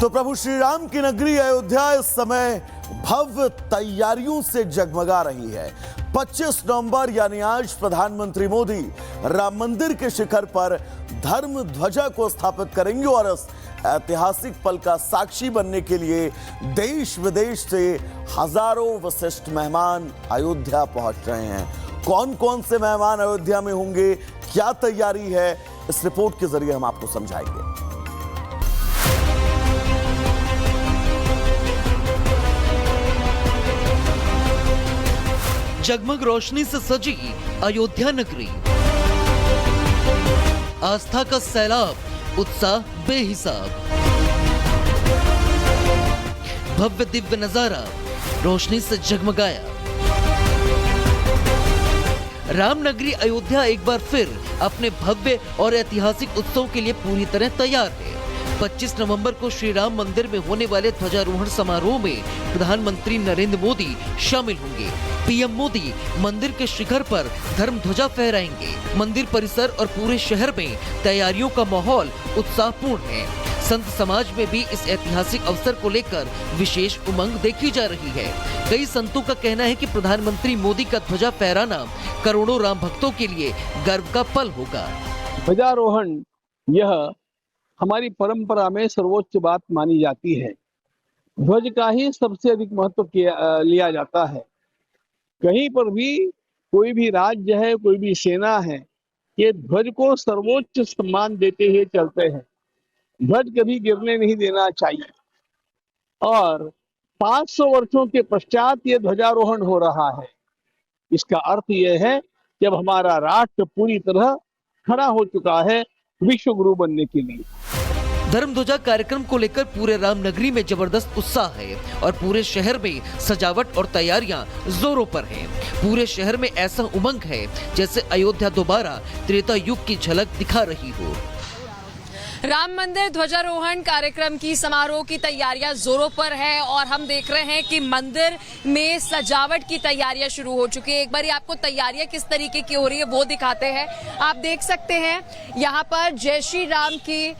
तो प्रभु श्री राम की नगरी अयोध्या इस समय भव्य तैयारियों से जगमगा रही है। 25 नवंबर यानी आज प्रधानमंत्री मोदी राम मंदिर के शिखर पर धर्म ध्वजा को स्थापित करेंगे और इस ऐतिहासिक पल का साक्षी बनने के लिए देश विदेश से हजारों विशिष्ट मेहमान अयोध्या पहुंच रहे हैं। कौन कौन से मेहमान अयोध्या में होंगे, क्या तैयारी है, इस रिपोर्ट के जरिए हम आपको समझाएंगे। जगमग रोशनी से सजी अयोध्या नगरी, आस्था का सैलाब, उत्साह बेहिसाब, भव्य दिव्य नजारा रोशनी से जगमगाया। राम नगरी अयोध्या एक बार फिर अपने भव्य और ऐतिहासिक उत्सव के लिए पूरी तरह तैयार है। 25 नवंबर को श्री राम मंदिर में होने वाले ध्वजारोहण समारोह में प्रधानमंत्री नरेंद्र मोदी शामिल होंगे। पीएम मोदी मंदिर के शिखर पर धर्म ध्वजा फहराएंगे। मंदिर परिसर और पूरे शहर में तैयारियों का माहौल उत्साहपूर्ण है। संत समाज में भी इस ऐतिहासिक अवसर को लेकर विशेष उमंग देखी जा रही है। कई संतों का कहना है कि प्रधानमंत्री मोदी का ध्वजा फहराना करोड़ों राम भक्तों के लिए गर्व का पल होगा। ध्वजारोहण यह हमारी परंपरा में सर्वोच्च बात मानी जाती है। ध्वज का ही सबसे अधिक महत्व लिया जाता है। कहीं पर भी कोई भी राज्य है, कोई भी सेना है, ये ध्वज को सर्वोच्च सम्मान देते हुए चलते हैं। ध्वज कभी गिरने नहीं देना चाहिए। और 500 वर्षों के पश्चात ये ध्वजारोहण हो रहा है। इसका अर्थ यह है कि अब हमारा राष्ट्र पूरी तरह खड़ा हो चुका है विश्व गुरु बनने के लिए। धर्म ध्वजा कार्यक्रम को लेकर पूरे राम नगरी में जबरदस्त उत्साह है और पूरे शहर में सजावट और तैयारियां जोरों पर हैं। पूरे शहर में ऐसा उमंग है जैसे अयोध्या दोबारा त्रेता युग की झलक दिखा रही हो। राम मंदिर ध्वजारोहण कार्यक्रम की समारोह की तैयारियां जोरों पर है और हम देख रहे हैं कि मंदिर में सजावट की तैयारियां शुरू हो चुकी है। एक बार आपको तैयारियां किस तरीके की हो रही है वो दिखाते हैं। आप देख सकते हैं यहाँ पर जय श्री राम की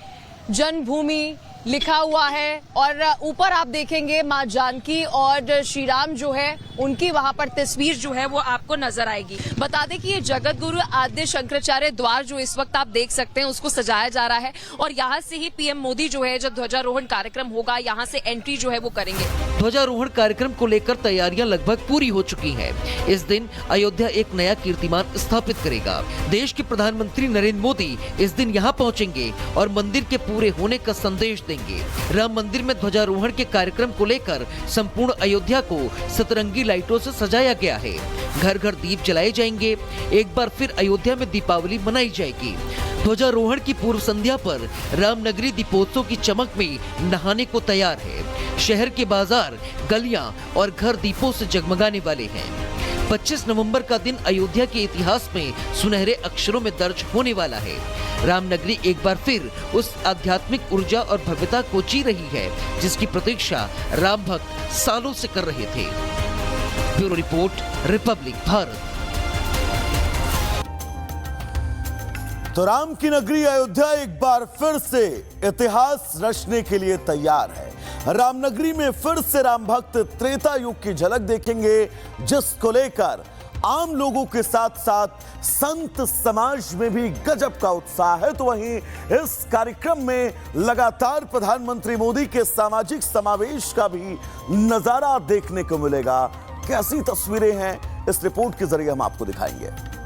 जन्मभूमि लिखा हुआ है और ऊपर आप देखेंगे मां जानकी और श्री राम जो है उनकी वहां पर तस्वीर जो है वो आपको नजर आएगी। बता दें कि ये जगत गुरु आद्य शंकराचार्य द्वार जो इस वक्त आप देख सकते हैं उसको सजाया जा रहा है और यहाँ से ही पीएम मोदी जो है जब ध्वजारोहण कार्यक्रम होगा यहाँ से एंट्री जो है वो करेंगे। ध्वजारोहण कार्यक्रम को लेकर तैयारियां लगभग पूरी हो चुकी हैं। इस दिन अयोध्या एक नया कीर्तिमान स्थापित करेगा। देश के प्रधानमंत्री नरेंद्र मोदी इस दिन यहाँ पहुँचेंगे और मंदिर के पूरे होने का संदेश देंगे। राम मंदिर में ध्वजारोहण के कार्यक्रम को लेकर संपूर्ण अयोध्या को सतरंगी लाइटों से सजाया गया है। घर घर दीप जलाए जाएंगे। एक बार फिर अयोध्या में दीपावली मनाई जाएगी। ध्वजारोहण की पूर्व संध्या पर रामनगरी दीपोत्सव की चमक में नहाने को तैयार है। शहर के बाजार, गलियां और घर दीपों से जगमगाने वाले हैं। 25 नवंबर का दिन अयोध्या के इतिहास में सुनहरे अक्षरों में दर्ज होने वाला है। रामनगरी एक बार फिर उस आध्यात्मिक ऊर्जा और भव्यता को जी रही है जिसकी प्रतीक्षा राम भक्त सालों से कर रहे थे। Bureau report, Republic Bharat. तो राम की नगरी अयोध्या एक बार फिर से इतिहास रचने के लिए तैयार है। रामनगरी में फिर से राम भक्त त्रेता युग की झलक देखेंगे, जिसको लेकर आम लोगों के साथ साथ संत समाज में भी गजब का उत्साह है। तो वहीं इस कार्यक्रम में लगातार प्रधानमंत्री मोदी के सामाजिक समावेश का भी नजारा देखने को मिलेगा। कैसी तस्वीरें हैं, इस रिपोर्ट के जरिए हम आपको दिखाएंगे।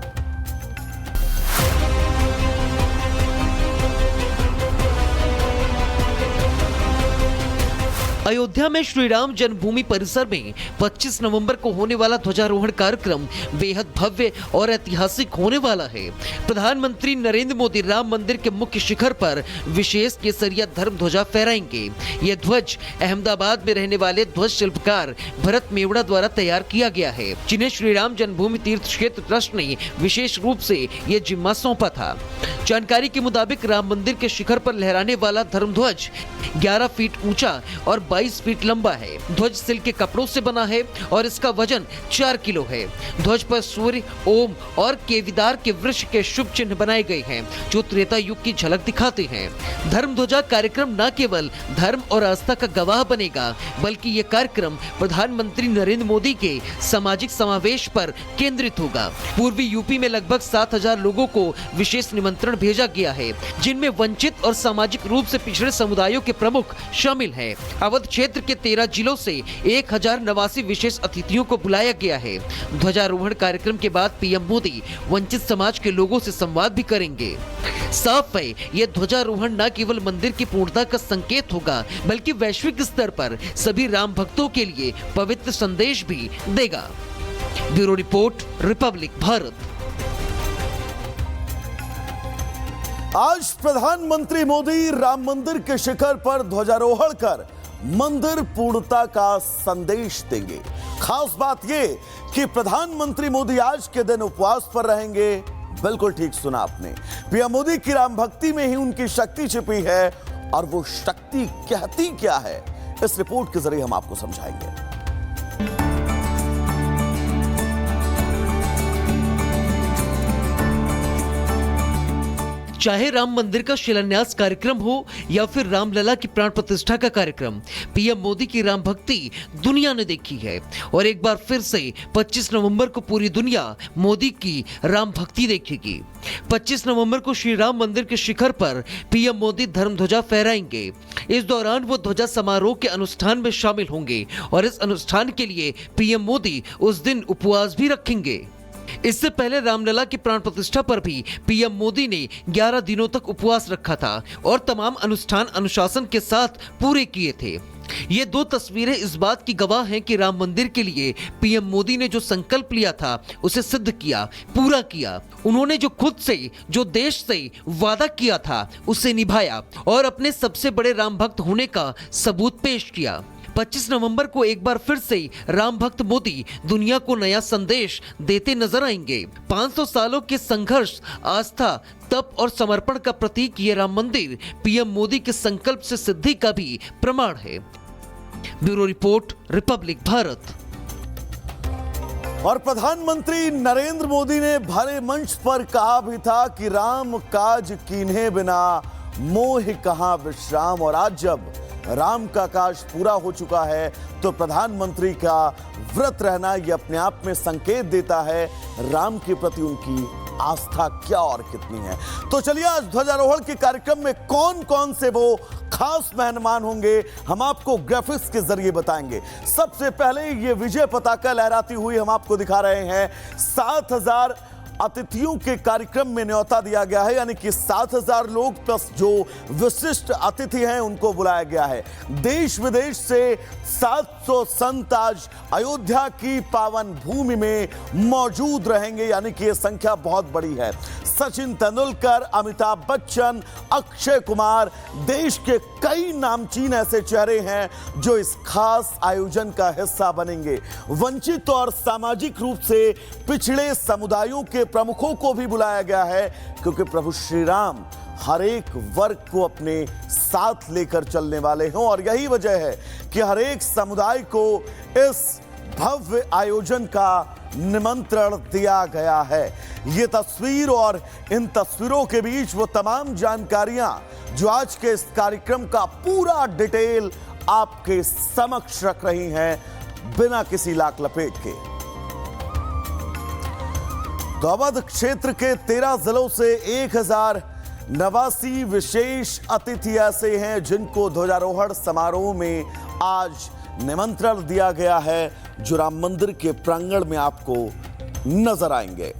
अयोध्या में श्री राम जन्मभूमि परिसर में 25 नवंबर को होने वाला ध्वजारोहण कार्यक्रम बेहद भव्य और ऐतिहासिक होने वाला है। प्रधानमंत्री नरेंद्र मोदी राम मंदिर के मुख्य शिखर पर विशेष केसरिया धर्म ध्वजा फहराएंगे। यह ध्वज अहमदाबाद में रहने वाले ध्वज शिल्पकार भरत मेवड़ा द्वारा तैयार किया गया है, जिन्हें श्री राम जन्मभूमि तीर्थ क्षेत्र ट्रस्ट ने विशेष रूप से यह जिम्मा सौंपा था। जानकारी के मुताबिक राम मंदिर के शिखर पर लहराने वाला धर्म ध्वज 11 फीट ऊंचा और 22 फीट लंबा है। ध्वज सिल्क के कपड़ों से बना है और इसका वजन 4 किलो है। ध्वज पर सूर्य, ओम और केविदार के वृक्ष के शुभ चिन्ह बनाए गए हैं, जो त्रेता युग की झलक दिखाते हैं। धर्म ध्वजा कार्यक्रम न केवल धर्म और आस्था का गवाह बनेगा, बल्कि ये कार्यक्रम प्रधानमंत्री नरेंद्र मोदी के सामाजिक समावेश पर केंद्रित होगा। पूर्वी यूपी में लगभग 7,000 लोगों को विशेष निमंत्रण भेजा गया है, जिनमें वंचित और सामाजिक रूप से पिछड़े समुदायों के प्रमुख शामिल हैं। अवध क्षेत्र के 13 जिलों से 1089 विशेष अतिथियों को बुलाया गया है। ध्वजारोहण कार्यक्रम के बाद पीएम मोदी वंचित समाज के लोगों से संवाद भी करेंगे। साफ है, यह ध्वजारोहण न केवल मंदिर की पूर्णता का संकेत होगा, बल्कि वैश्विक स्तर पर सभी राम भक्तों के लिए पवित्र संदेश भी देगा। Bureau report, Republic Bharat. आज प्रधानमंत्री मोदी राम मंदिर के शिखर पर ध्वजारोहण कर मंदिर पूर्णता का संदेश देंगे। खास बात यह कि प्रधानमंत्री मोदी आज के दिन उपवास पर रहेंगे। बिल्कुल ठीक सुना आपने। पीएम मोदी की राम भक्ति में ही उनकी शक्ति छिपी है, और वो शक्ति कहती क्या है, इस रिपोर्ट के जरिए हम आपको समझाएंगे। चाहे राम मंदिर का शिलान्यास कार्यक्रम हो या फिर रामलला की प्राण प्रतिष्ठा का कार्यक्रम, पीएम मोदी की राम भक्ति दुनिया ने देखी है। और एक बार फिर से 25 नवंबर को पूरी दुनिया मोदी की राम भक्ति देखेगी। 25 नवंबर को श्री राम मंदिर के शिखर पर पीएम मोदी धर्म ध्वजा फहराएंगे। इस दौरान वो ध्वजा समारोह के अनुष्ठान में शामिल होंगे और इस अनुष्ठान के लिए पीएम मोदी उस दिन उपवास भी रखेंगे। इससे पहले रामलला की प्राण प्रतिष्ठा पर भी पीएम मोदी ने 11 दिनों तक उपवास रखा था और तमाम अनुष्ठान अनुशासन के साथ पूरे किए थे। ये दो तस्वीरें इस बात की गवाह हैं कि राम मंदिर के लिए पीएम मोदी ने जो संकल्प लिया था उसे सिद्ध किया, पूरा किया। उन्होंने जो खुद से, जो देश से वादा किया था उसे निभाया और अपने सबसे बड़े राम भक्त होने का सबूत पेश किया। 25 नवंबर को एक बार फिर से राम भक्त मोदी दुनिया को नया संदेश देते नजर आएंगे। 500 सालों के संघर्ष, आस्था, तप और समर्पण का प्रतीक ये राम मंदिर पीएम मोदी के संकल्प से सिद्धि का भी प्रमाण है। Bureau report, Republic Bharat. और प्रधानमंत्री नरेंद्र मोदी ने भरे मंच पर कहा भी था कि राम काज कीन्हे बिना मोह कहां विश्राम। और आज जब राम का काज पूरा हो चुका है तो प्रधानमंत्री का व्रत रहना यह अपने आप में संकेत देता है राम के प्रति उनकी आस्था क्या और कितनी है। तो चलिए आज ध्वजारोहण के कार्यक्रम में कौन कौन से वो खास मेहमान होंगे हम आपको ग्राफिक्स के जरिए बताएंगे। सबसे पहले ये विजय पताका लहराती हुई हम आपको दिखा रहे हैं। 7,000 अतिथियों के कार्यक्रम में न्योता दिया गया है, यानी कि 7,000 लोग प्लस जो विशिष्ट अतिथि हैं उनको बुलाया गया है। देश विदेश से 700 संत आज अयोध्या की पावन भूमि में मौजूद रहेंगे, यानी कि यह संख्या बहुत बड़ी है। सचिन तेंदुलकर, अमिताभ बच्चन, अक्षय कुमार, देश के कई नामचीन ऐसे चेहरे हैं जो इस खास आयोजन का हिस्सा बनेंगे। वंचित और सामाजिक रूप से पिछड़े समुदायों के प्रमुखों को भी बुलाया गया है, क्योंकि प्रभु श्री राम हर एक वर्ग को अपने साथ लेकर चलने वाले हैं। और यही वजह है कि हर एक समुदाय को इस भव्य आयोजन का निमंत्रण दिया गया है। ये तस्वीर और इन तस्वीरों के बीच वो तमाम जानकारियां जो आज के इस कार्यक्रम का पूरा डिटेल आपके समक्ष रख रही हैं, बिना किसी लाक लपेट के। तो अवध क्षेत्र के 13 जिलों से 1089 विशेष अतिथि ऐसे हैं जिनको ध्वजारोहण समारोह में आज निमंत्रण दिया गया है, जो राम मंदिर के प्रांगण में आपको नजर आएंगे।